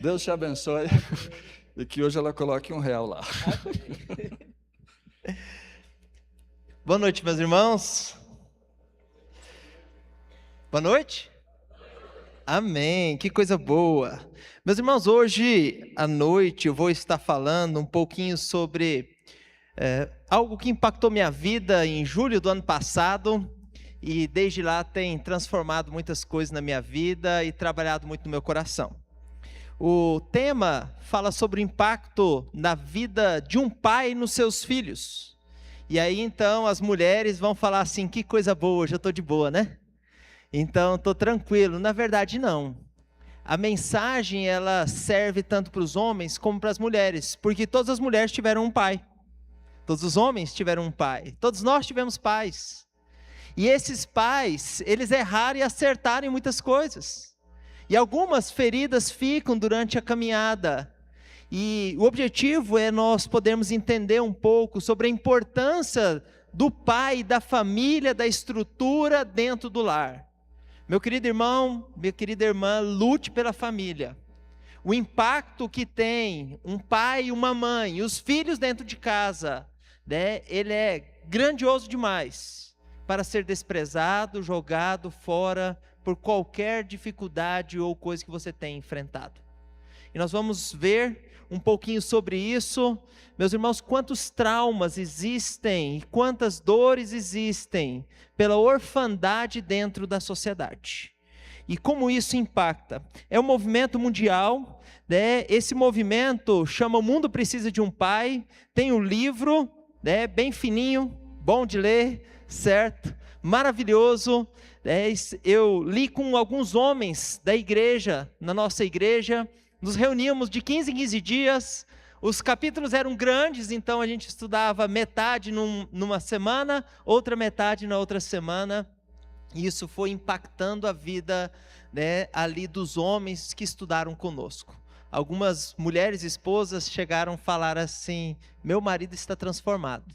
Deus te abençoe e que hoje ela coloque R$1 lá. Boa noite, meus irmãos. Boa noite. Amém, que coisa boa. Meus irmãos, hoje à noite eu vou estar falando um pouquinho sobre algo que impactou minha vida em julho do ano passado e desde lá tem transformado muitas coisas na minha vida e trabalhado muito no meu coração. O tema fala sobre o impacto na vida de um pai nos seus filhos. E aí então as mulheres vão falar assim, que coisa boa, hoje eu estou de boa, né? Então estou tranquilo. Na verdade não. A mensagem ela serve tanto para os homens como para as mulheres, porque todas as mulheres tiveram um pai. Todos os homens tiveram um pai. Todos nós tivemos pais. E esses pais, eles erraram e acertaram em muitas coisas. E algumas feridas ficam durante a caminhada. E o objetivo é nós podermos entender um pouco sobre a importância do pai, da família, da estrutura dentro do lar. Meu querido irmão, minha querida irmã, lute pela família. O impacto que tem um pai e uma mãe, e os filhos dentro de casa, né, ele é grandioso demais para ser desprezado, jogado fora por qualquer dificuldade ou coisa que você tenha enfrentado. E nós vamos ver um pouquinho sobre isso. Meus irmãos, quantos traumas existem e quantas dores existem pela orfandade dentro da sociedade. E como isso impacta? É um movimento mundial, né? Esse movimento chama O Mundo Precisa de um Pai. Tem um livro, né, bem fininho, bom de ler, certo? Maravilhoso. Eu li com alguns homens da igreja, na nossa igreja. Nos reuníamos de 15 em 15 dias, os capítulos eram grandes, então a gente estudava metade numa semana, outra metade na outra semana, e isso foi impactando a vida, né, ali dos homens que estudaram conosco. Algumas mulheres esposas chegaram a falar assim, meu marido está transformado,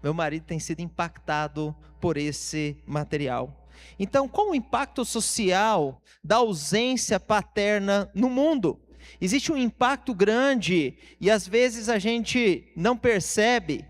meu marido tem sido impactado por esse material. Então, qual o impacto social da ausência paterna no mundo? Existe um impacto grande e às vezes a gente não percebe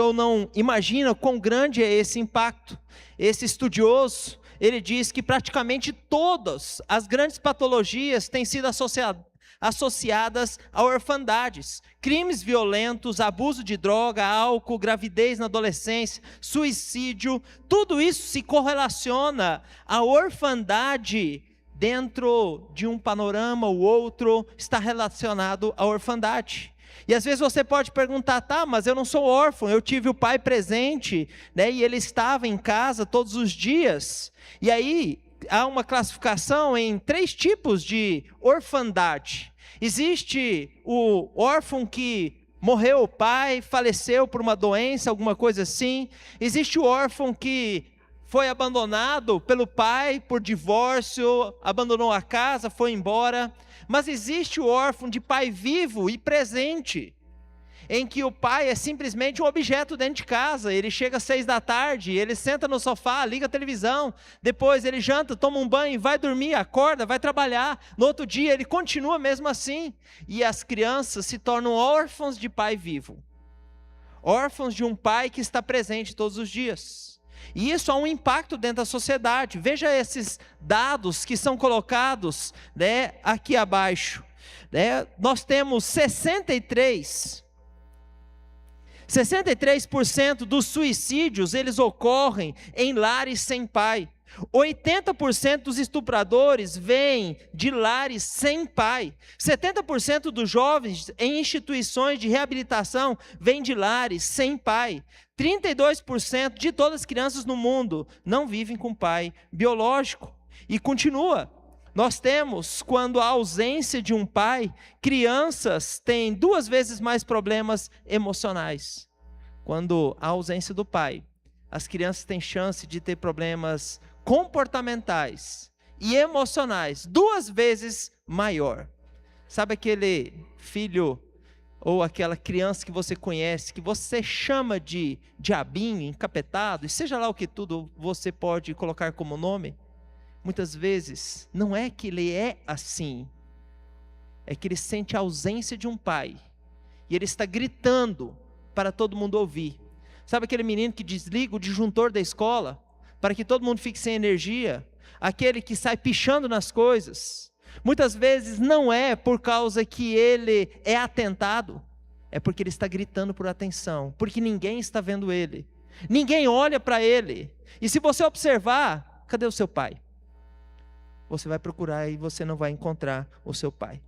ou não imagina quão grande é esse impacto. Esse estudioso, ele diz que praticamente todas as grandes patologias têm sido associadas a orfandades, crimes violentos, abuso de droga, álcool, gravidez na adolescência, suicídio, tudo isso se correlaciona à orfandade dentro de um panorama, o outro está relacionado à orfandade. E às vezes você pode perguntar, tá, mas eu não sou órfão, eu tive o pai presente, né, e ele estava em casa todos os dias. E aí há uma classificação em 3 tipos de orfandade. Existe o órfão que morreu o pai, faleceu por uma doença, alguma coisa assim. Existe o órfão que foi abandonado pelo pai por divórcio, abandonou a casa, foi embora. Mas existe o órfão de pai vivo e presente, em que o pai é simplesmente um objeto dentro de casa. Ele chega às 6 da tarde, ele senta no sofá, liga a televisão, depois ele janta, toma um banho, vai dormir, acorda, vai trabalhar. No outro dia ele continua mesmo assim. E as crianças se tornam órfãos de pai vivo, órfãos de um pai que está presente todos os dias. E isso há um impacto dentro da sociedade. Veja esses dados que são colocados, né, aqui abaixo. Né? Nós temos 63% dos suicídios, eles ocorrem em lares sem pai. 80% dos estupradores vêm de lares sem pai. 70% dos jovens em instituições de reabilitação vêm de lares sem pai. 32% de todas as crianças no mundo não vivem com pai biológico. E continua. Nós temos, quando há ausência de um pai, crianças têm 2 vezes mais problemas emocionais. Quando há ausência do pai, as crianças têm chance de ter problemas comportamentais e emocionais 2 vezes maior. Sabe aquele filho ou aquela criança que você conhece, que você chama de diabinho, encapetado, e seja lá o que tudo você pode colocar como nome? muitas vezes, não é que ele é assim, é que ele sente a ausência de um pai, e ele está gritando para todo mundo ouvir. Sabe aquele menino que desliga o disjuntor da escola, para que todo mundo fique sem energia? Aquele que sai pichando nas coisas? Muitas vezes não é por causa que ele é atentado, é porque ele está gritando por atenção, porque ninguém está vendo ele, ninguém olha para ele. E se você observar, cadê o seu pai? Você vai procurar e você não vai encontrar o seu pai.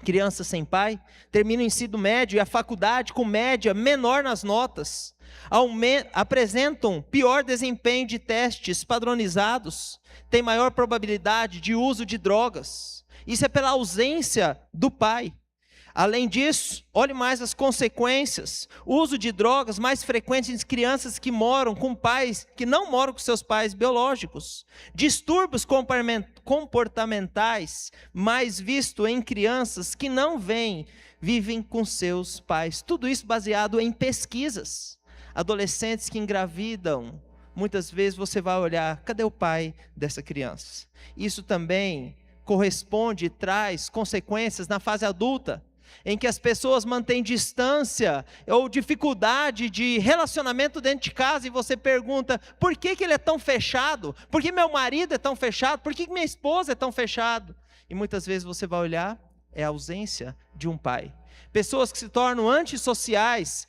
Crianças sem pai terminam o ensino médio e a faculdade com média menor nas notas, apresentam pior desempenho de testes padronizados, têm maior probabilidade de uso de drogas. Isso é pela ausência do pai. Além disso, olhe mais as consequências. O uso de drogas mais frequente em crianças que moram com pais que não moram com seus pais biológicos. Distúrbios comportamentais mais visto em crianças que não vivem com seus pais. Tudo isso baseado em pesquisas. Adolescentes que engravidam, muitas vezes você vai olhar, cadê o pai dessa criança? Isso também corresponde e traz consequências na fase adulta, em que as pessoas mantêm distância ou dificuldade de relacionamento dentro de casa, e você pergunta, por que ele é tão fechado? Por que meu marido é tão fechado? Por que minha esposa é tão fechada? E muitas vezes você vai olhar, é a ausência de um pai. Pessoas que se tornam antissociais,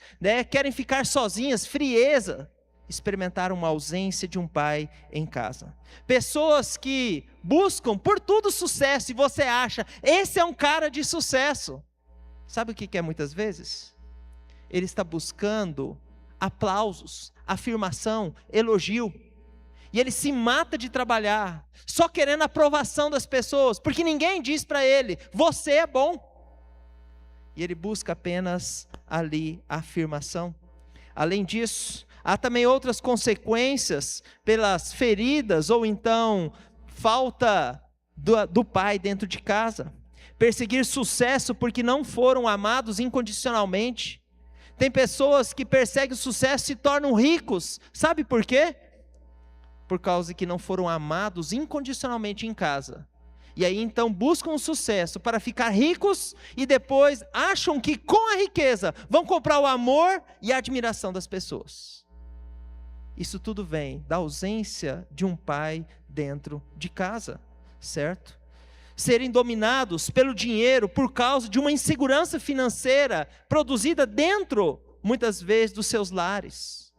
querem ficar sozinhas, frieza, experimentaram uma ausência de um pai em casa. Pessoas que buscam por tudo sucesso, e você acha, esse é um cara de sucesso. Sabe o que é muitas vezes? Ele está buscando aplausos, afirmação, elogio. E ele se mata de trabalhar, só querendo a aprovação das pessoas, porque ninguém diz para ele, você é bom. E ele busca apenas ali a afirmação. Além disso, há também outras consequências pelas feridas, ou então falta do pai dentro de casa. Perseguir sucesso porque não foram amados incondicionalmente. Tem pessoas que perseguem o sucesso e se tornam ricos. Sabe por quê? Por causa que não foram amados incondicionalmente em casa. E aí então buscam o sucesso para ficar ricos e depois acham que com a riqueza vão comprar o amor e a admiração das pessoas. Isso tudo vem da ausência de um pai dentro de casa, certo? Serem dominados pelo dinheiro por causa de uma insegurança financeira produzida dentro, muitas vezes, dos seus lares.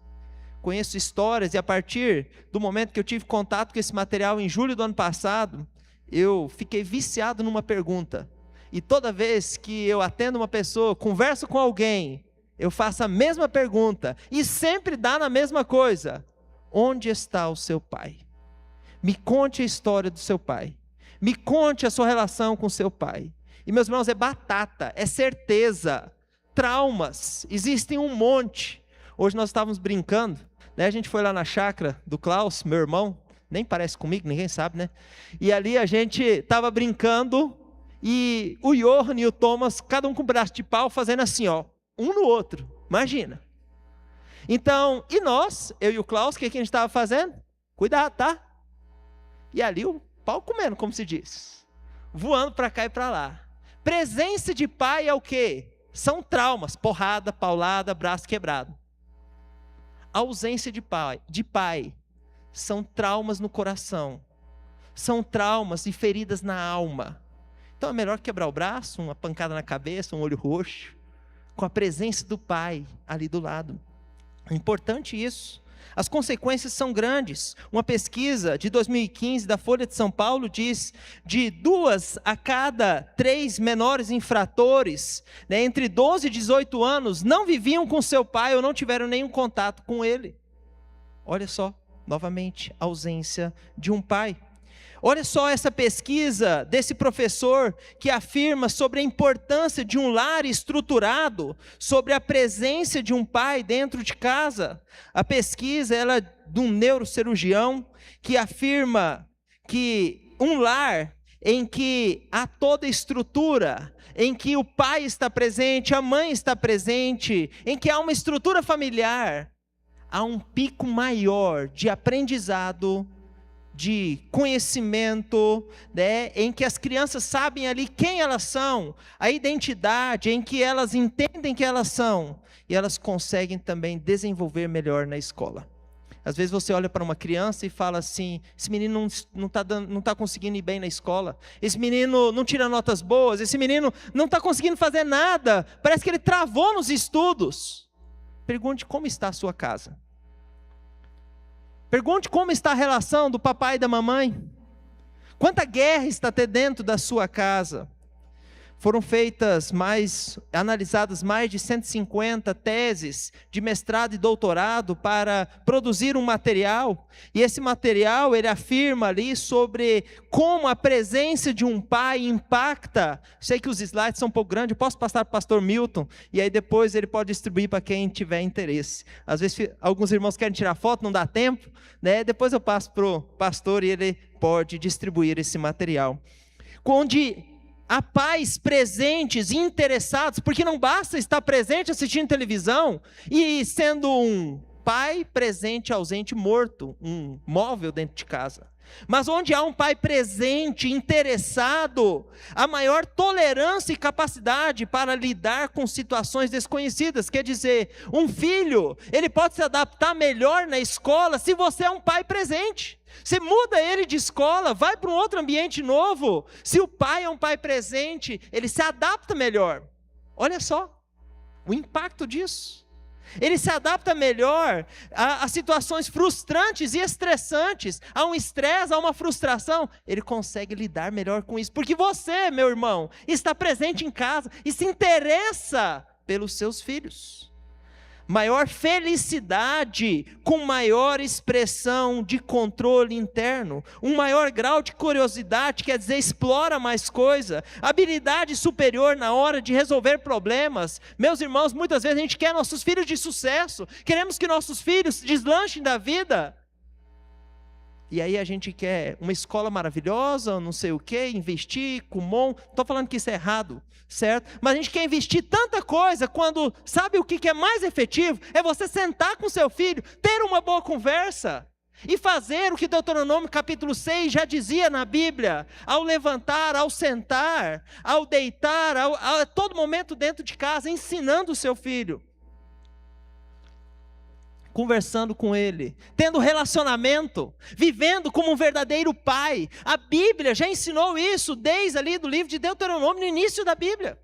Conheço histórias, e a partir do momento que eu tive contato com esse material em julho do ano passado, eu fiquei viciado numa pergunta. E toda vez que eu atendo uma pessoa, converso com alguém, eu faço a mesma pergunta, e sempre dá na mesma coisa: onde está o seu pai? Me conte a história do seu pai. Me conte a sua relação com seu pai. E meus irmãos, é batata, é certeza. Traumas, existem um monte. Hoje nós estávamos brincando, a gente foi lá na chácara do Klaus, meu irmão, nem parece comigo, ninguém sabe, né? E ali a gente estava brincando, e o Johan e o Thomas, cada um com um pedaço de pau, fazendo assim, ó, um no outro, imagina. Então, e nós, eu e o Klaus, o que a gente estava fazendo? Cuidado, tá? E ali o pau comendo, como se diz, voando para cá e para lá. Presença de pai é o quê? São traumas, porrada, paulada, braço quebrado. A ausência de pai são traumas no coração, são traumas e feridas na alma. Então é melhor quebrar o braço, uma pancada na cabeça, um olho roxo, com a presença do pai ali do lado. É importante isso. As consequências são grandes. Uma pesquisa de 2015 da Folha de São Paulo diz de 2 a cada 3 menores infratores, entre 12 e 18 anos, não viviam com seu pai ou não tiveram nenhum contato com ele. Olha só, novamente, a ausência de um pai. Olha só essa pesquisa desse professor que afirma sobre a importância de um lar estruturado, sobre a presença de um pai dentro de casa. A pesquisa ela é de um neurocirurgião que afirma que um lar em que há toda a estrutura, em que o pai está presente, a mãe está presente, em que há uma estrutura familiar, há um pico maior de aprendizado, de conhecimento, né, em que as crianças sabem ali quem elas são, a identidade, em que elas entendem que elas são, e elas conseguem também desenvolver melhor na escola. Às vezes você olha para uma criança e fala assim: esse menino não está conseguindo ir bem na escola, esse menino não tira notas boas, esse menino não está conseguindo fazer nada, parece que ele travou nos estudos. Pergunte como está a sua casa. Pergunte como está a relação do papai e da mamãe. Quanta guerra está dentro da sua casa. Foram analisadas mais de 150 teses de mestrado e doutorado para produzir um material. E esse material, ele afirma ali sobre como a presença de um pai impacta. Sei que os slides são um pouco grandes, posso passar para o pastor Milton, e aí depois ele pode distribuir para quem tiver interesse. Às vezes alguns irmãos querem tirar foto, não dá tempo, né? Depois eu passo para o pastor e ele pode distribuir esse material. Onde há pais presentes, interessados, porque não basta estar presente assistindo televisão e sendo um pai presente, ausente, morto, um móvel dentro de casa. Mas onde há um pai presente, interessado, há maior tolerância e capacidade para lidar com situações desconhecidas. Quer dizer, um filho, ele pode se adaptar melhor na escola se você é um pai presente. Você muda ele de escola, vai para um outro ambiente novo. Se o pai é um pai presente, ele se adapta melhor. Olha só o impacto disso. Ele se adapta melhor a situações frustrantes e estressantes, a um estresse, a uma frustração. Ele consegue lidar melhor com isso, porque você, meu irmão, está presente em casa e se interessa pelos seus filhos. Maior felicidade, com maior expressão de controle interno, um maior grau de curiosidade, quer dizer, explora mais coisa, habilidade superior na hora de resolver problemas. Meus irmãos, muitas vezes a gente quer nossos filhos de sucesso, queremos que nossos filhos deslanchem da vida, e aí a gente quer uma escola maravilhosa, não sei o que, investir, Kumon, não estou falando que isso é errado, certo? Mas a gente quer investir tanta coisa, quando, sabe o que é mais efetivo? É você sentar com seu filho, ter uma boa conversa, e fazer o que Deuteronômio capítulo 6 já dizia na Bíblia: ao levantar, ao sentar, ao deitar, a todo momento dentro de casa, ensinando o seu filho. Conversando com ele, tendo relacionamento, vivendo como um verdadeiro pai. A Bíblia já ensinou isso desde ali do livro de Deuteronômio, no início da Bíblia.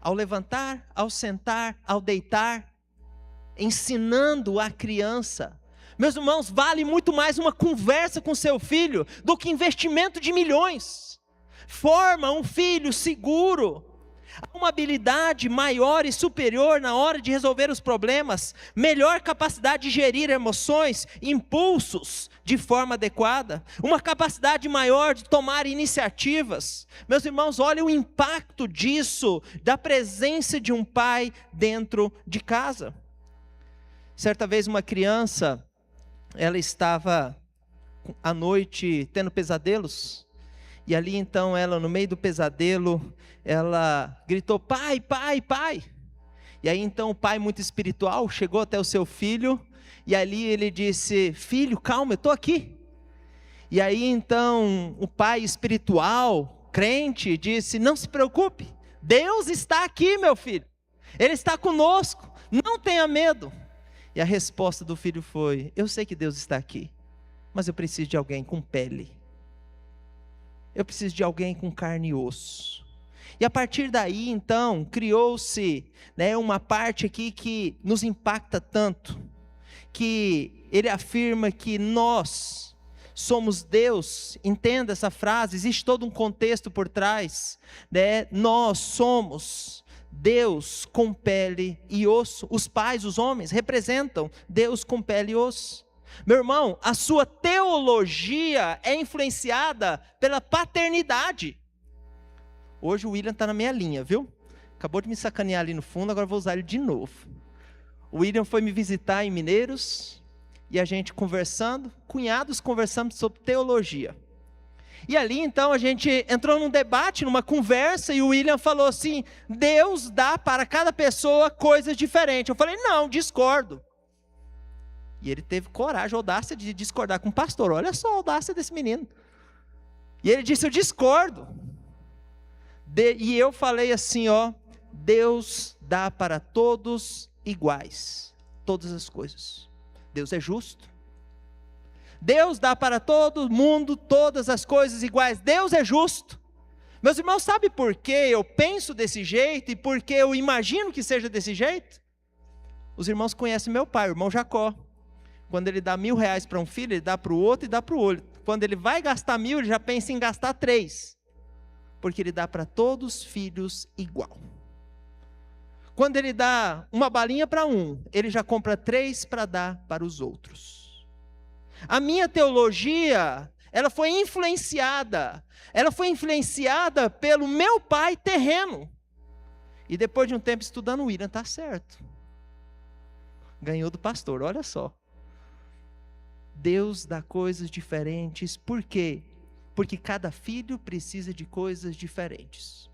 Ao levantar, ao sentar, ao deitar, ensinando a criança. Meus irmãos, vale muito mais uma conversa com seu filho do que investimento de milhões. Forma um filho seguro. Há uma habilidade maior e superior na hora de resolver os problemas, melhor capacidade de gerir emoções, impulsos de forma adequada, uma capacidade maior de tomar iniciativas. Meus irmãos, olhem o impacto disso, da presença de um pai dentro de casa. Certa vez uma criança, ela estava à noite tendo pesadelos, e ali então ela, no meio do pesadelo, ela gritou: pai, pai, pai. E aí então o pai, muito espiritual, chegou até o seu filho, e ali ele disse: filho, calma, eu estou aqui. E aí então o pai espiritual, crente, disse: não se preocupe, Deus está aqui, meu filho, Ele está conosco, não tenha medo. E a resposta do filho foi: eu sei que Deus está aqui, mas eu preciso de alguém com pele. Eu preciso de alguém com carne e osso. E a partir daí, então, criou-se, né, uma parte aqui que nos impacta tanto, que ele afirma que nós somos Deus. Entenda essa frase, existe todo um contexto por trás, né? Nós somos Deus com pele e osso. Os pais, os homens, representam Deus com pele e osso. Meu irmão, a sua teologia é influenciada pela paternidade. Hoje o William está na minha linha, viu? Acabou de me sacanear ali no fundo, agora vou usar ele de novo. O William foi me visitar em Mineiros, e a gente conversando, cunhados conversando sobre teologia. E ali então a gente entrou num debate, numa conversa, e o William falou assim: Deus dá para cada pessoa coisas diferentes. Eu falei: não, discordo. E ele teve coragem, audácia de discordar com o pastor. Olha só a audácia desse menino. E ele disse, eu discordo. E eu falei assim, Deus dá para todos iguais, todas as coisas. Deus é justo. Deus dá para todo mundo todas as coisas iguais. Deus é justo. Meus irmãos, sabe por que eu penso desse jeito e por que eu imagino que seja desse jeito? Os irmãos conhecem meu pai, o irmão Jacó. Quando ele dá R$1.000 para um filho, ele dá para o outro e dá para o outro. Quando ele vai gastar 1.000, ele já pensa em gastar 3. Porque ele dá para todos os filhos igual. Quando ele dá uma balinha para um, ele já compra 3 para dar para os outros. A minha teologia, ela foi influenciada pelo meu pai terreno. E depois de um tempo estudando, o William está certo. Ganhou do pastor, olha só. Deus dá coisas diferentes, por quê? Porque cada filho precisa de coisas diferentes.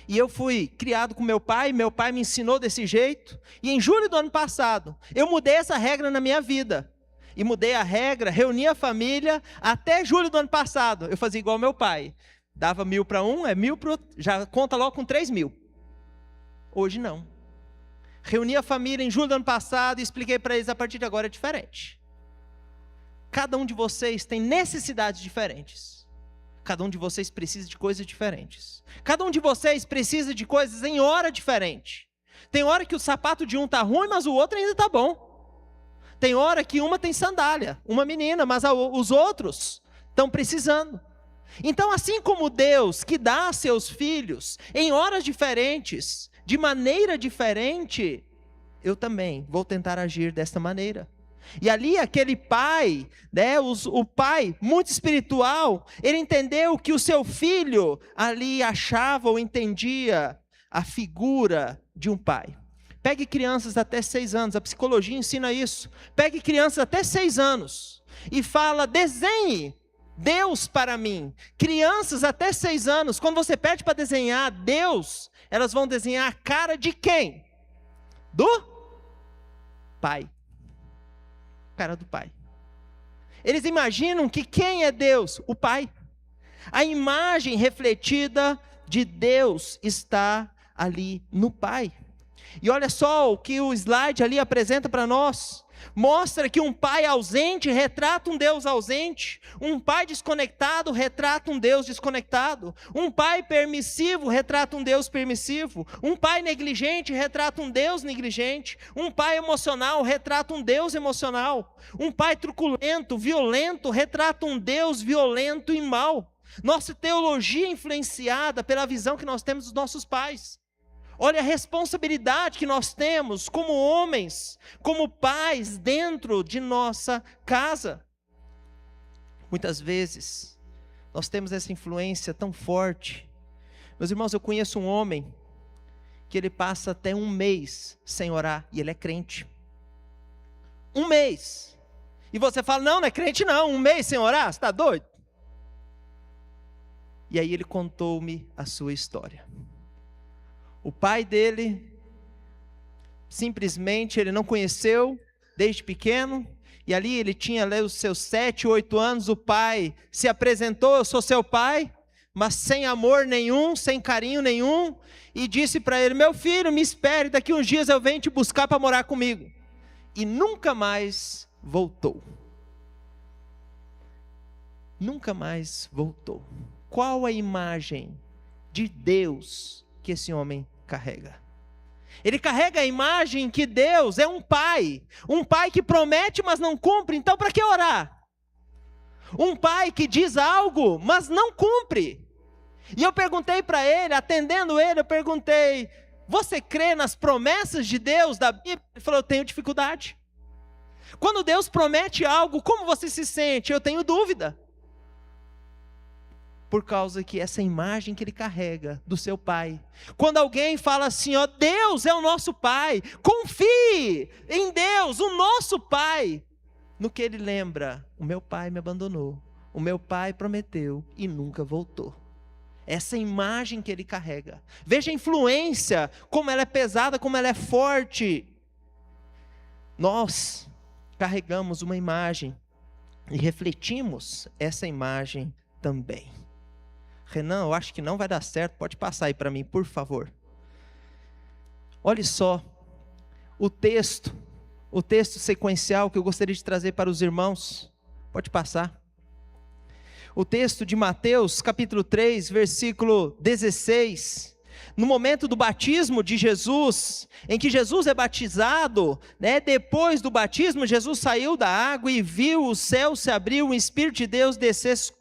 E eu fui criado com meu pai me ensinou desse jeito, e em julho do ano passado, eu mudei essa regra na minha vida. E mudei a regra, reuni a família, até julho do ano passado, eu fazia igual meu pai. Dava 1.000 para um, 1.000 para o outro, já conta logo com 3.000. Hoje não. Reuni a família em julho do ano passado e expliquei para eles, a partir de agora é diferente. Cada um de vocês tem necessidades diferentes. Cada um de vocês precisa de coisas diferentes. Cada um de vocês precisa de coisas em hora diferente. Tem hora que o sapato de um está ruim, mas o outro ainda está bom. Tem hora que uma tem sandália, uma menina, mas os outros estão precisando. Então, assim como Deus que dá a seus filhos em horas diferentes, de maneira diferente, eu também vou tentar agir desta maneira. E ali aquele pai, o pai muito espiritual, ele entendeu que o seu filho ali achava ou entendia a figura de um pai. Pegue crianças até 6 anos, a psicologia ensina isso. Pegue crianças até 6 anos e fala, desenhe Deus para mim. Crianças até 6 anos, quando você pede para desenhar Deus, elas vão desenhar a cara de quem? Do pai. Cara do pai. Eles imaginam que quem é Deus? O pai. A imagem refletida de Deus está ali no pai. E olha só o que o slide ali apresenta para nós. Mostra que um pai ausente retrata um Deus ausente. Um pai desconectado retrata um Deus desconectado. Um pai permissivo retrata um Deus permissivo. Um pai negligente retrata um Deus negligente. Um pai emocional retrata um Deus emocional. Um pai truculento, violento, retrata um Deus violento e mau. Nossa teologia é influenciada pela visão que nós temos dos nossos pais. Olha a responsabilidade que nós temos como homens, como pais dentro de nossa casa. Muitas vezes, nós temos essa influência tão forte. Meus irmãos, eu conheço um homem que ele passa até 1 mês sem orar e ele é crente. 1 mês. E você fala, não é crente não, 1 mês sem orar, você está doido? E aí ele contou-me a sua história. O pai dele, simplesmente, ele não conheceu desde pequeno, e ali ele tinha os seus 7, 8 anos, o pai se apresentou, eu sou seu pai, mas sem amor nenhum, sem carinho nenhum, e disse para ele, meu filho, me espere, daqui uns dias eu venho te buscar para morar comigo. E nunca mais voltou. Nunca mais voltou. Qual a imagem de Deus que esse homem carrega? Ele carrega a imagem que Deus é um pai que promete, mas não cumpre, então para que orar? Um pai que diz algo, mas não cumpre. E eu perguntei para ele, atendendo ele, eu perguntei, você crê nas promessas de Deus da Bíblia? Ele falou, eu tenho dificuldade. Quando Deus promete algo, como você se sente? Eu tenho dúvida. Por causa que essa imagem que ele carrega do seu pai. Quando alguém fala assim, Deus é o nosso pai, confie em Deus, o nosso pai. No que ele lembra, o meu pai me abandonou, o meu pai prometeu e nunca voltou. Essa imagem que ele carrega. Veja a influência, como ela é pesada, como ela é forte. Nós carregamos uma imagem e refletimos essa imagem também. Renan, eu acho que não vai dar certo, pode passar aí para mim, por favor. Olhe só, o texto sequencial que eu gostaria de trazer para os irmãos, pode passar. O texto de Mateus, capítulo 3, versículo 16, no momento do batismo de Jesus, em que Jesus é batizado, depois do batismo, Jesus saiu da água e viu o céu se abrir, o Espírito de Deus descesse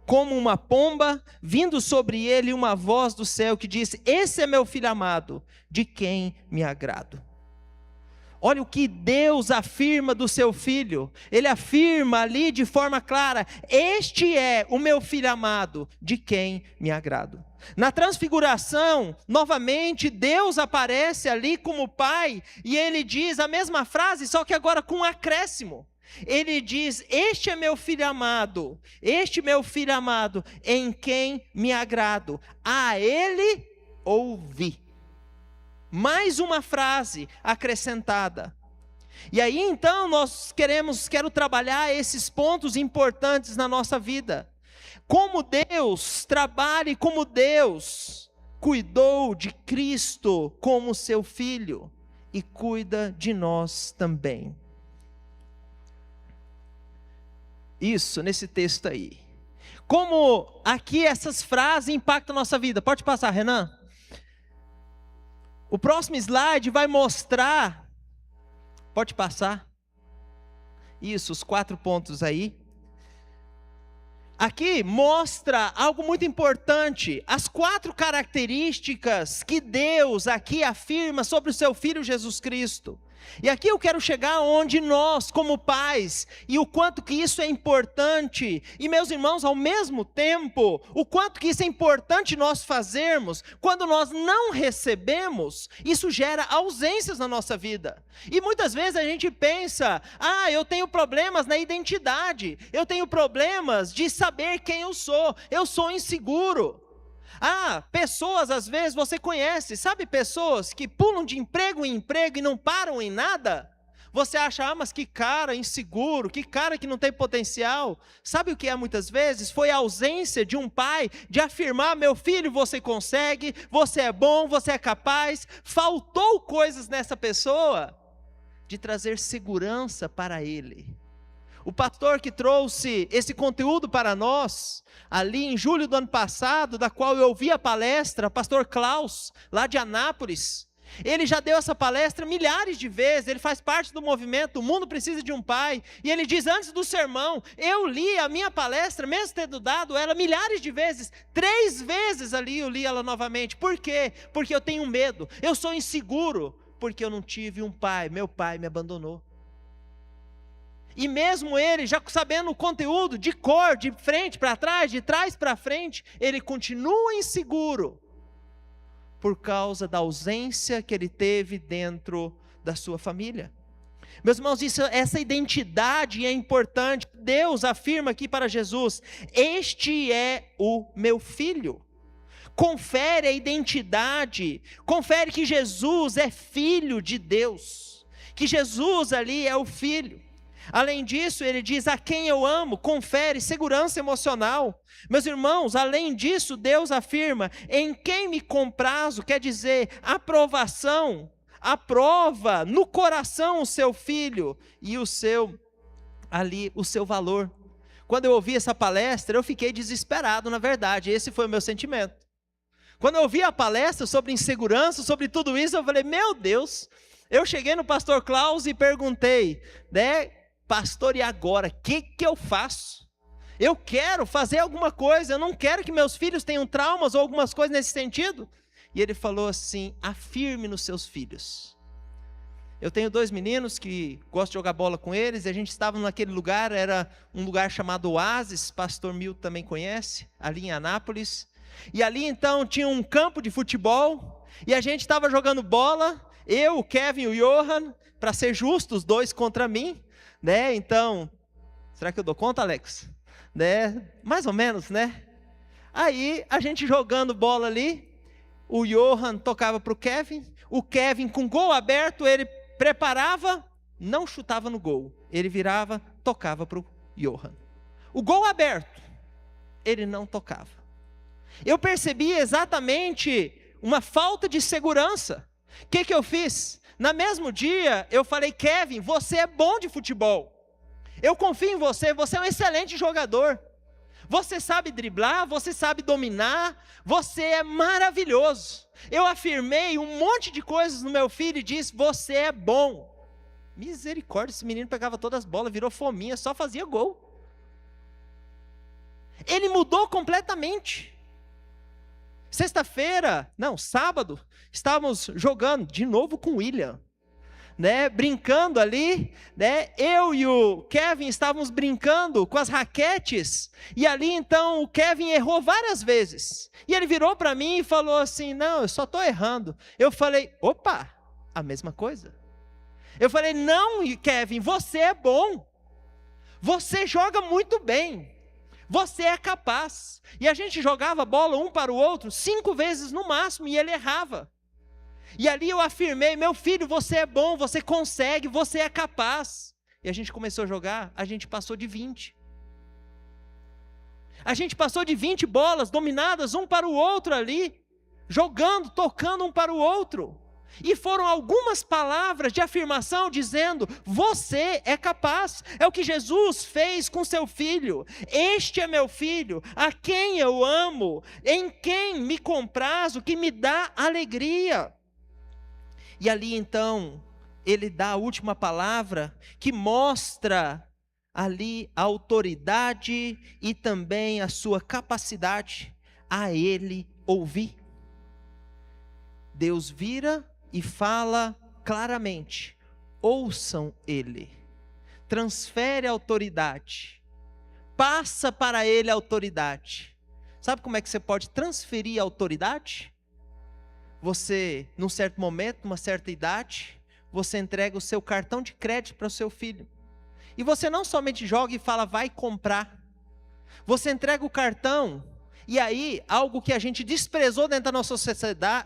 como uma pomba, vindo sobre ele uma voz do céu que disse: esse é meu filho amado, de quem me agrado. Olha o que Deus afirma do seu filho, ele afirma ali de forma clara: este é o meu filho amado, de quem me agrado. Na transfiguração, novamente, Deus aparece ali como pai, e ele diz a mesma frase, só que agora com um acréscimo. Ele diz: este é meu filho amado, em quem me agrado, a ele ouvi. Mais uma frase acrescentada. E aí então quero trabalhar esses pontos importantes na nossa vida. Como Deus trabalha e como Deus cuidou de Cristo como seu filho e cuida de nós também. Isso, nesse texto aí. Como aqui essas frases impactam a nossa vida. Pode passar, Renan. O próximo slide vai mostrar, pode passar, isso, os 4 pontos aí. Aqui mostra algo muito importante, as 4 características que Deus aqui afirma sobre o seu Filho Jesus Cristo. E aqui eu quero chegar onde nós, como pais, e o quanto que isso é importante, e meus irmãos, ao mesmo tempo, o quanto que isso é importante nós fazermos, quando nós não recebemos, isso gera ausências na nossa vida. E muitas vezes a gente pensa: eu tenho problemas na identidade, eu tenho problemas de saber quem eu sou inseguro. Pessoas às vezes você conhece, sabe, pessoas que pulam de emprego em emprego e não param em nada? Você acha: mas que cara inseguro, que cara que não tem potencial. Sabe o que é muitas vezes? Foi a ausência de um pai de afirmar: meu filho, você consegue, você é bom, você é capaz. Faltou coisas nessa pessoa de trazer segurança para ele. O pastor que trouxe esse conteúdo para nós, ali em julho do ano passado, da qual eu ouvi a palestra, pastor Klaus, lá de Anápolis, ele já deu essa palestra milhares de vezes, ele faz parte do movimento, o mundo precisa de um pai, e ele diz antes do sermão: eu li a minha palestra, mesmo tendo dado ela milhares de vezes, 3 vezes ali eu li ela novamente. Por quê? Porque eu tenho medo, eu sou inseguro, porque eu não tive um pai, meu pai me abandonou. E mesmo ele, já sabendo o conteúdo de cor, de frente para trás, de trás para frente, ele continua inseguro, por causa da ausência que ele teve dentro da sua família. Meus irmãos, essa identidade é importante. Deus afirma aqui para Jesus: este é o meu filho. Confere a identidade, confere que Jesus é filho de Deus, que Jesus ali é o filho. Além disso, ele diz: a quem eu amo, confere segurança emocional. Meus irmãos, além disso, Deus afirma: em quem me comprazo, quer dizer, aprovação, aprova no coração o seu filho e o seu valor. Quando eu ouvi essa palestra, eu fiquei desesperado, na verdade, esse foi o meu sentimento. Quando eu ouvi a palestra sobre insegurança, sobre tudo isso, eu falei: meu Deus. Eu cheguei no pastor Klaus e perguntei: pastor, e agora? O que eu faço? Eu quero fazer alguma coisa, eu não quero que meus filhos tenham traumas ou algumas coisas nesse sentido. E ele falou assim: afirme nos seus filhos. Eu tenho 2 meninos que gosto de jogar bola com eles, e a gente estava naquele lugar, era um lugar chamado Oasis, pastor Milton também conhece, ali em Anápolis. E ali então tinha um campo de futebol, e a gente estava jogando bola, eu, o Kevin e o Johan, para ser justo, os 2 contra mim. Então, será que eu dou conta, Alex? Mais ou menos, Aí, a gente jogando bola ali, o Johan tocava para o Kevin com gol aberto, ele preparava, não chutava no gol. Ele virava, tocava para o Johan. O gol aberto, ele não tocava. Eu percebi exatamente uma falta de segurança. O que eu fiz? No mesmo dia, eu falei: Kevin, você é bom de futebol. Eu confio em você, você é um excelente jogador. Você sabe driblar, você sabe dominar, você é maravilhoso. Eu afirmei um monte de coisas no meu filho e disse: você é bom. Misericórdia, esse menino pegava todas as bolas, virou fominha, só fazia gol. Ele mudou completamente. Sábado, estávamos jogando de novo com o William, né, brincando ali, né, eu e o Kevin estávamos brincando com as raquetes, e ali então o Kevin errou várias vezes, e ele virou para mim e falou assim: não, eu só estou errando. Eu falei: opa, a mesma coisa. Eu falei: não, Kevin, você é bom, você joga muito bem, você é capaz. E a gente jogava bola um para o outro 5 vezes no máximo, e ele errava. E ali eu afirmei: meu filho, você é bom, você consegue, você é capaz. E a gente começou a jogar, a gente passou de 20. A gente passou de 20 bolas dominadas um para o outro ali, jogando, tocando um para o outro. E foram algumas palavras de afirmação dizendo: você é capaz. É o que Jesus fez com seu filho. Este é meu filho, a quem eu amo, em quem me comprazo, que me dá alegria. E ali então, ele dá a última palavra, que mostra ali a autoridade e também a sua capacidade a ele ouvir. Deus vira e fala claramente: ouçam ele. Transfere a autoridade, passa para ele a autoridade. Sabe como é que você pode transferir a autoridade? Você, num certo momento, numa certa idade, você entrega o seu cartão de crédito para o seu filho. E você não somente joga e fala: vai comprar. Você entrega o cartão, e aí, algo que a gente desprezou dentro da nossa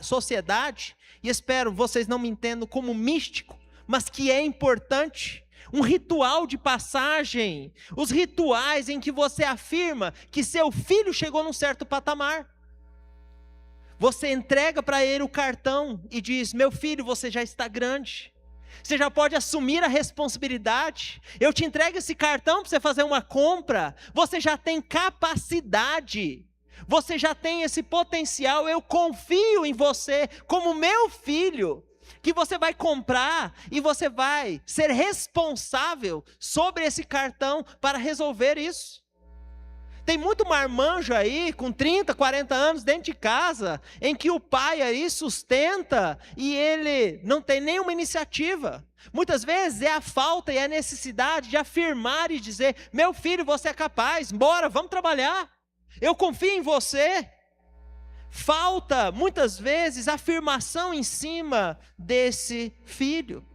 sociedade, e espero vocês não me entendam como místico, mas que é importante, um ritual de passagem, os rituais em que você afirma que seu filho chegou num certo patamar. Você entrega para ele o cartão e diz: meu filho, você já está grande, você já pode assumir a responsabilidade. Eu te entrego esse cartão para você fazer uma compra, você já tem capacidade, você já tem esse potencial. Eu confio em você como meu filho, que você vai comprar e você vai ser responsável sobre esse cartão para resolver isso. Tem muito marmanjo aí, com 30, 40 anos dentro de casa, em que o pai aí sustenta e ele não tem nenhuma iniciativa. Muitas vezes é a falta e a necessidade de afirmar e dizer: meu filho, você é capaz, bora, vamos trabalhar, eu confio em você. Falta, muitas vezes, afirmação em cima desse filho.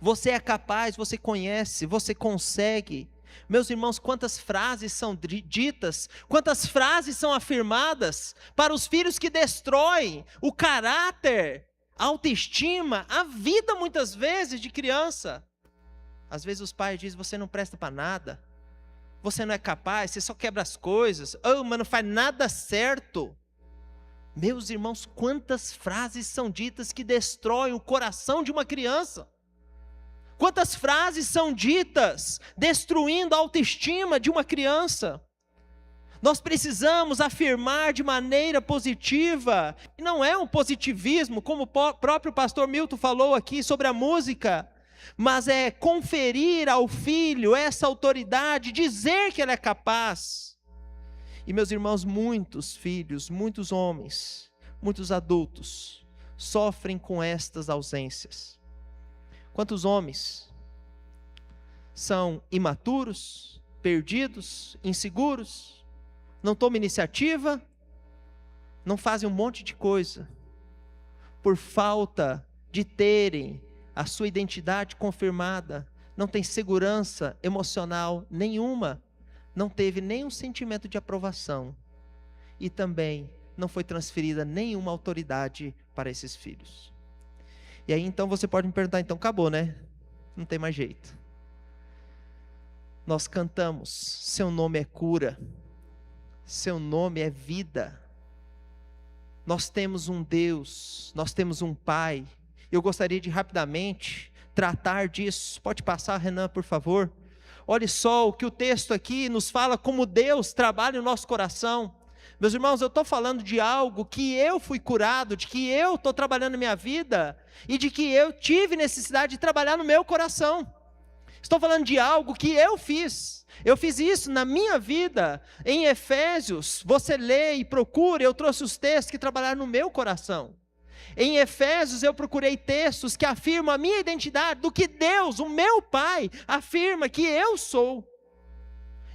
Você é capaz, você conhece, você consegue. Meus irmãos, quantas frases são ditas, quantas frases são afirmadas para os filhos que destroem o caráter, a autoestima, a vida muitas vezes de criança. Às vezes os pais dizem: você não presta para nada, você não é capaz, você só quebra as coisas, mas não faz nada certo. Meus irmãos, quantas frases são ditas que destroem o coração de uma criança. Quantas frases são ditas destruindo a autoestima de uma criança. Nós precisamos afirmar de maneira positiva, e não é um positivismo, como o próprio pastor Milton falou aqui sobre a música, mas é conferir ao filho essa autoridade, dizer que ele é capaz. E meus irmãos, muitos filhos, muitos homens, muitos adultos, sofrem com estas ausências. Quantos homens são imaturos, perdidos, inseguros, não tomam iniciativa, não fazem um monte de coisa, por falta de terem a sua identidade confirmada, não tem segurança emocional nenhuma, não teve nenhum sentimento de aprovação, e também não foi transferida nenhuma autoridade para esses filhos. E aí então você pode me perguntar: então acabou, né? não tem mais jeito. Nós cantamos, seu nome é cura, seu nome é vida. Nós temos um Deus, nós temos um Pai. Eu gostaria de rapidamente tratar disso. Pode passar, Renan, por favor. Olhe só o que o texto aqui nos fala, como Deus trabalha no nosso coração. Meus irmãos, eu estou falando de algo que eu fui curado, de que eu estou trabalhando na minha vida, e de que eu tive necessidade de trabalhar no meu coração. Estou falando de algo que eu fiz. Eu fiz isso na minha vida. Em Efésios, você lê e procura, eu trouxe os textos que trabalharam no meu coração. Em Efésios eu procurei textos que afirmam a minha identidade, do que Deus, o meu Pai, afirma que eu sou.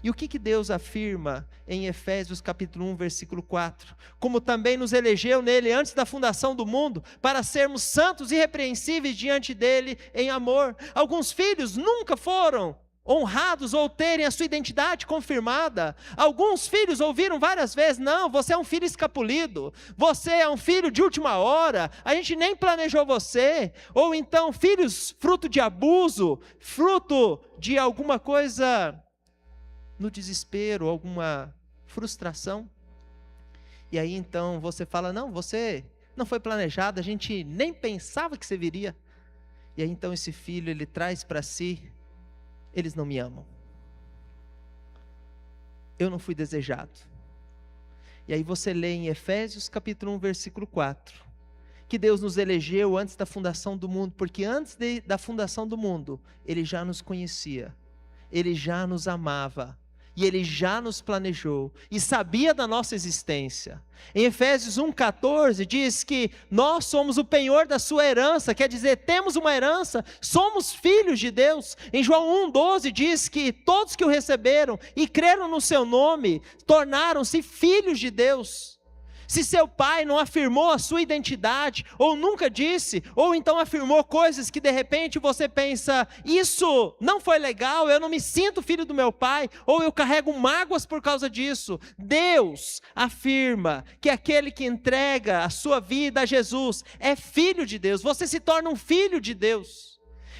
E o que Deus afirma em Efésios capítulo 1, versículo 4? Como também nos elegeu nele antes da fundação do mundo, para sermos santos e irrepreensíveis diante dele em amor. Alguns filhos nunca foram honrados ou terem a sua identidade confirmada. Alguns filhos ouviram várias vezes: não, você é um filho escapulido, você é um filho de última hora, a gente nem planejou você. Ou então filhos fruto de abuso, fruto de alguma coisa no desespero, alguma frustração. E aí então você fala: não, você não foi planejado, a gente nem pensava que você viria. E aí então esse filho, ele traz para si: eles não me amam, eu não fui desejado. E aí você lê em Efésios capítulo 1, versículo 4, que Deus nos elegeu antes da fundação do mundo, porque antes da fundação do mundo, Ele já nos conhecia, Ele já nos amava, e Ele já nos planejou, e sabia da nossa existência. Em Efésios 1,14 diz que nós somos o penhor da sua herança, quer dizer, temos uma herança, somos filhos de Deus. Em João 1,12 diz que todos que o receberam e creram no seu nome, tornaram-se filhos de Deus. Se seu pai não afirmou a sua identidade, ou nunca disse, ou então afirmou coisas que de repente você pensa: isso não foi legal, eu não me sinto filho do meu pai, ou eu carrego mágoas por causa disso. Deus afirma que aquele que entrega a sua vida a Jesus é filho de Deus. Você se torna um filho de Deus.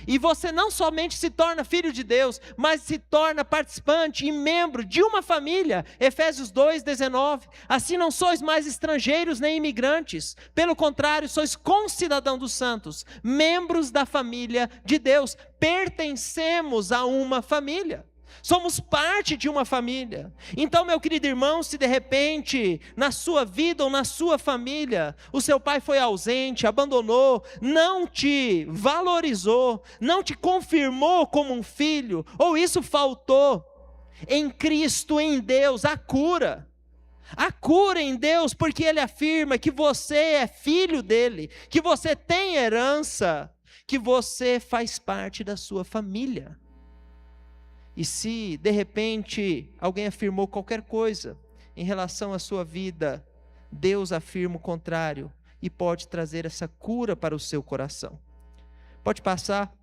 E você não somente se torna filho de Deus, mas se torna participante e membro de uma família. Efésios 2,19. Assim não sois mais estrangeiros nem imigrantes. Pelo contrário, sois concidadãos dos santos, membros da família de Deus. Pertencemos a uma família. Somos parte de uma família. Então, meu querido irmão, se de repente, na sua vida ou na sua família, o seu pai foi ausente, abandonou, não te valorizou, não te confirmou como um filho, ou isso faltou, em Cristo, em Deus, a cura em Deus, porque Ele afirma que você é filho dEle, que você tem herança, que você faz parte da sua família. E se de repente alguém afirmou qualquer coisa em relação à sua vida, Deus afirma o contrário e pode trazer essa cura para o seu coração. Pode passar.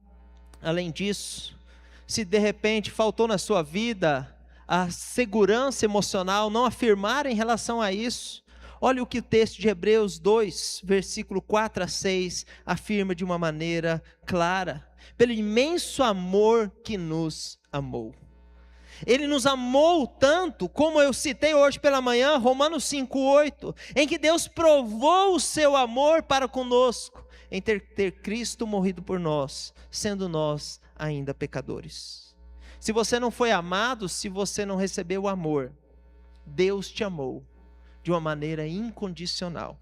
Além disso, se de repente faltou na sua vida a segurança emocional, não afirmar em relação a isso, olha o que o texto de Hebreus 2, versículo 4 a 6, afirma de uma maneira clara: pelo imenso amor que nos amou. Ele nos amou tanto, como eu citei hoje pela manhã, Romanos 5,8, em que Deus provou o seu amor para conosco, em ter Cristo morrido por nós, sendo nós ainda pecadores. Se você não foi amado, se você não recebeu o amor, Deus te amou de uma maneira incondicional.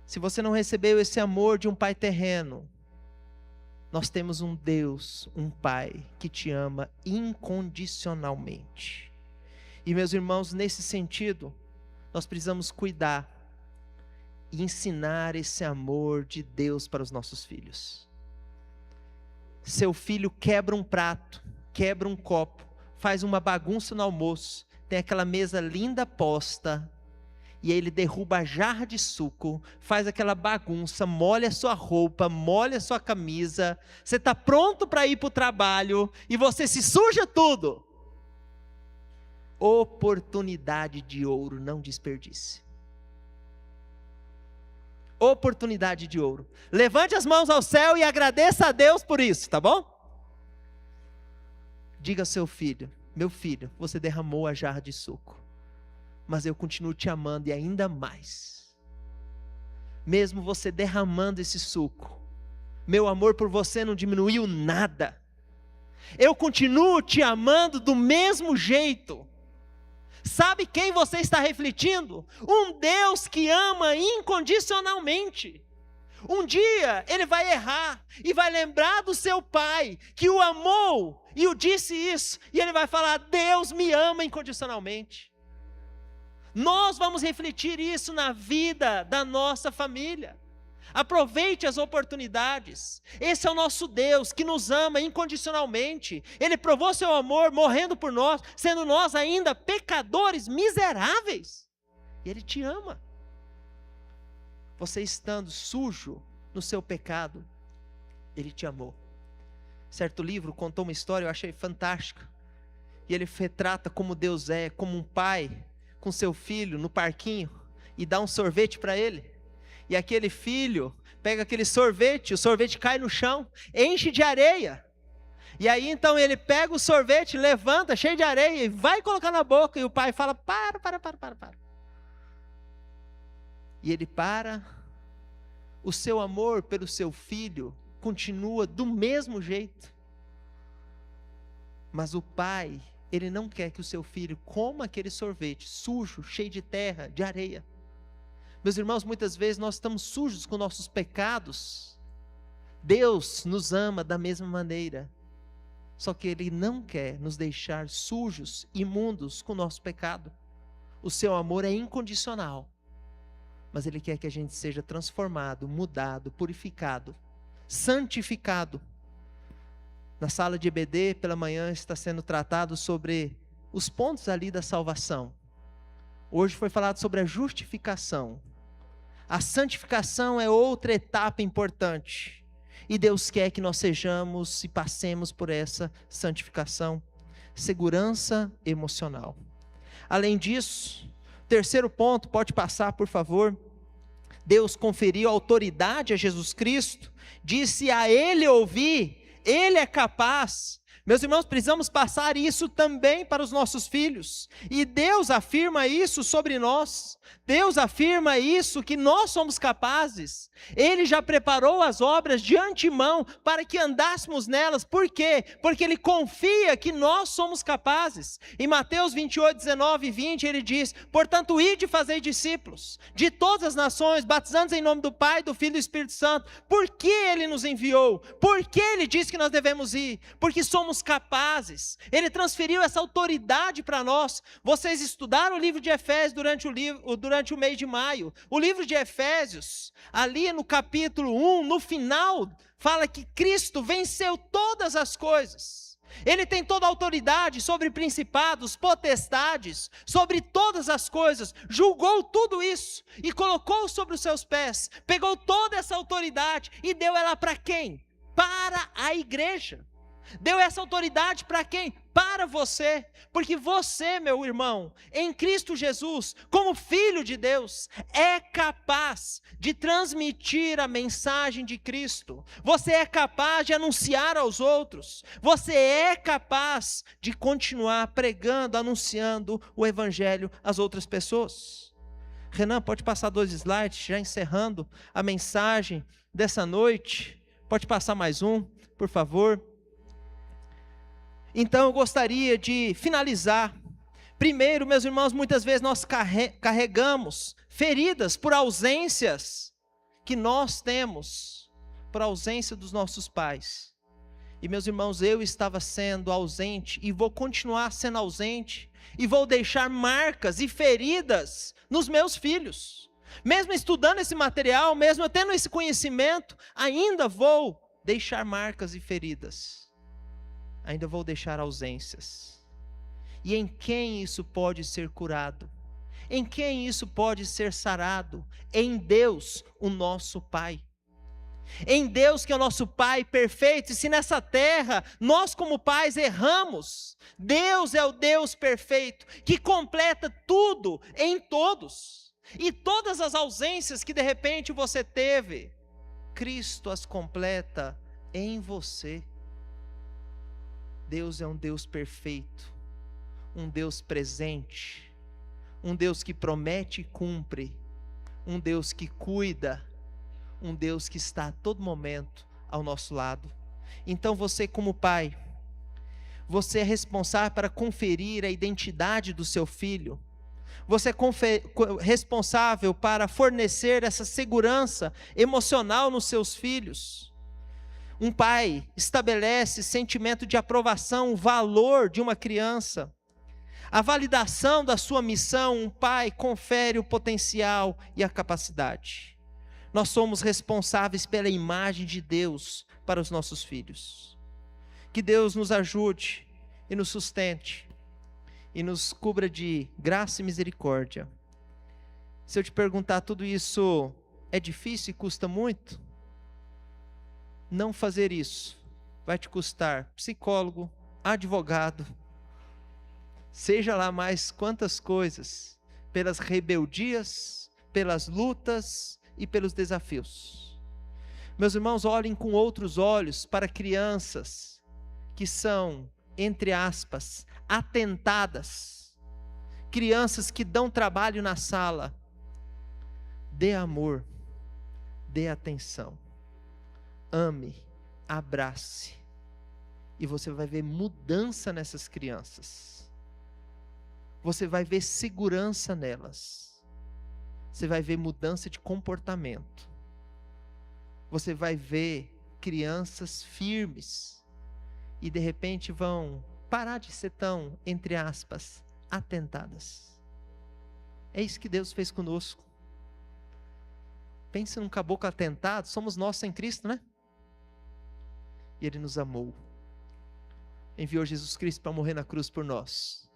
Se você não recebeu esse amor de um pai terreno, nós temos um Deus, um Pai, que te ama incondicionalmente. E meus irmãos, nesse sentido, nós precisamos cuidar e ensinar esse amor de Deus para os nossos filhos. Seu filho quebra um prato, quebra um copo, faz uma bagunça no almoço, tem aquela mesa linda posta, e aí ele derruba a jarra de suco, faz aquela bagunça, molha a sua roupa, molha a sua camisa, você está pronto para ir para o trabalho, e você se suja tudo. Oportunidade de ouro, não desperdice. Oportunidade de ouro. Levante as mãos ao céu e agradeça a Deus por isso, tá bom? Diga ao seu filho: meu filho, você derramou a jarra de suco, mas eu continuo te amando e ainda mais. Mesmo você derramando esse suco, meu amor por você não diminuiu nada. Eu continuo te amando do mesmo jeito. Sabe quem você está refletindo? Um Deus que ama incondicionalmente. Um dia ele vai errar e vai lembrar do seu pai que o amou e o disse isso, e ele vai falar: Deus me ama incondicionalmente. Nós vamos refletir isso na vida da nossa família. Aproveite as oportunidades. Esse é o nosso Deus que nos ama incondicionalmente. Ele provou seu amor morrendo por nós, sendo nós ainda pecadores miseráveis. E Ele te ama. Você estando sujo no seu pecado, Ele te amou. Certo livro contou uma história, eu achei fantástica. E ele retrata como Deus é, como um pai com seu filho no parquinho e dá um sorvete para ele. E aquele filho pega aquele sorvete, o sorvete cai no chão, enche de areia. E aí então ele pega o sorvete, levanta, cheio de areia, e vai colocar na boca. E o pai fala: para. E ele para. O seu amor pelo seu filho continua do mesmo jeito. Mas o pai, ele não quer que o seu filho coma aquele sorvete sujo, cheio de terra, de areia. Meus irmãos, muitas vezes nós estamos sujos com nossos pecados. Deus nos ama da mesma maneira. Só que Ele não quer nos deixar sujos, imundos com o nosso pecado. O seu amor é incondicional. Mas Ele quer que a gente seja transformado, mudado, purificado, santificado. Na sala de EBD, pela manhã, está sendo tratado sobre os pontos ali da salvação. Hoje foi falado sobre a justificação. A santificação é outra etapa importante. E Deus quer que nós sejamos e passemos por essa santificação. Segurança emocional. Além disso, terceiro ponto, pode passar por favor. Deus conferiu autoridade a Jesus Cristo. Disse a Ele ouvir, Ele é capaz. Meus irmãos, precisamos passar isso também para os nossos filhos. E Deus afirma isso sobre nós. Deus afirma isso, que nós somos capazes. Ele já preparou as obras de antemão para que andássemos nelas. Por quê? Porque Ele confia que nós somos capazes. Em Mateus 28, 19 e 20, Ele diz: portanto, ide e fazei discípulos de todas as nações, batizando-os em nome do Pai, do Filho e do Espírito Santo. Por que Ele nos enviou? Por que Ele disse que nós devemos ir? Porque somos capazes. Ele transferiu essa autoridade para nós. Vocês estudaram o livro de Efésios durante o mês de maio. O livro de Efésios, ali no capítulo 1, no final, fala que Cristo venceu todas as coisas. Ele tem toda a autoridade sobre principados, potestades, sobre todas as coisas, julgou tudo isso e colocou sobre os seus pés, pegou toda essa autoridade e deu ela para quem? Para a igreja. Deu essa autoridade para quem? Para você, porque você, meu irmão, em Cristo Jesus, como filho de Deus, é capaz de transmitir a mensagem de Cristo. Você é capaz de anunciar aos outros. Você é capaz de continuar pregando, anunciando o Evangelho às outras pessoas. Renan, pode passar 2 slides, já encerrando a mensagem dessa noite. Pode passar mais um, por favor. Então eu gostaria de finalizar. Primeiro, meus irmãos, muitas vezes nós carregamos feridas por ausências que nós temos, por ausência dos nossos pais. E meus irmãos, eu estava sendo ausente e vou continuar sendo ausente e vou deixar marcas e feridas nos meus filhos. Mesmo estudando esse material, mesmo eu tendo esse conhecimento, ainda vou deixar marcas e feridas. Ainda vou deixar ausências. E em quem isso pode ser curado? Em quem isso pode ser sarado? Em Deus, o nosso Pai. Em Deus, que é o nosso Pai perfeito. E se nessa terra nós como pais erramos, Deus é o Deus perfeito, que completa tudo em todos. E todas as ausências que de repente você teve, Cristo as completa em você. Deus é um Deus perfeito, um Deus presente, um Deus que promete e cumpre, um Deus que cuida, um Deus que está a todo momento ao nosso lado. Então você, como pai, você é responsável para conferir a identidade do seu filho. Você é responsável para fornecer essa segurança emocional nos seus filhos. Um pai estabelece sentimento de aprovação, o valor de uma criança. A validação da sua missão, um pai confere o potencial e a capacidade. Nós somos responsáveis pela imagem de Deus para os nossos filhos. Que Deus nos ajude e nos sustente e nos cubra de graça e misericórdia. Se eu te perguntar, tudo isso é difícil e custa muito? Não fazer isso vai te custar psicólogo, advogado, seja lá mais quantas coisas, pelas rebeldias, pelas lutas e pelos desafios. Meus irmãos, olhem com outros olhos para crianças que são, entre aspas, atentadas, crianças que dão trabalho na sala. Dê amor, dê atenção, ame, abrace, e você vai ver mudança nessas crianças, você vai ver segurança nelas, você vai ver mudança de comportamento, você vai ver crianças firmes, e de repente vão parar de ser tão, entre aspas, atentadas. É isso que Deus fez conosco. Pense num caboclo atentado, somos nós sem Cristo, né? E Ele nos amou, enviou Jesus Cristo para morrer na cruz por nós,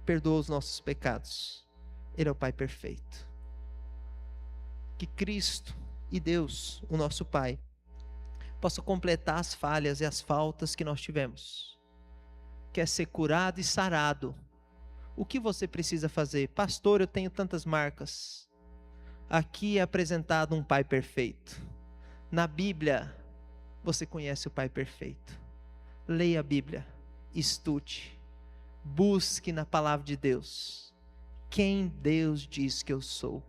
perdoou os nossos pecados. Ele é o Pai perfeito. Que Cristo e Deus, o nosso Pai, possa completar as falhas e as faltas que nós tivemos. Quer ser curado e sarado. O que você precisa fazer? Pastor, eu tenho tantas marcas. Aqui é apresentado um Pai perfeito. Na Bíblia, você conhece o Pai perfeito. Leia a Bíblia, estude, busque na palavra de Deus quem Deus diz que eu sou.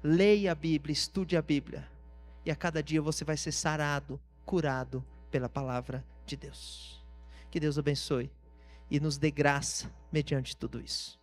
Leia a Bíblia, estude a Bíblia, e a cada dia você vai ser sarado, curado pela palavra de Deus. Que Deus abençoe e nos dê graça mediante tudo isso.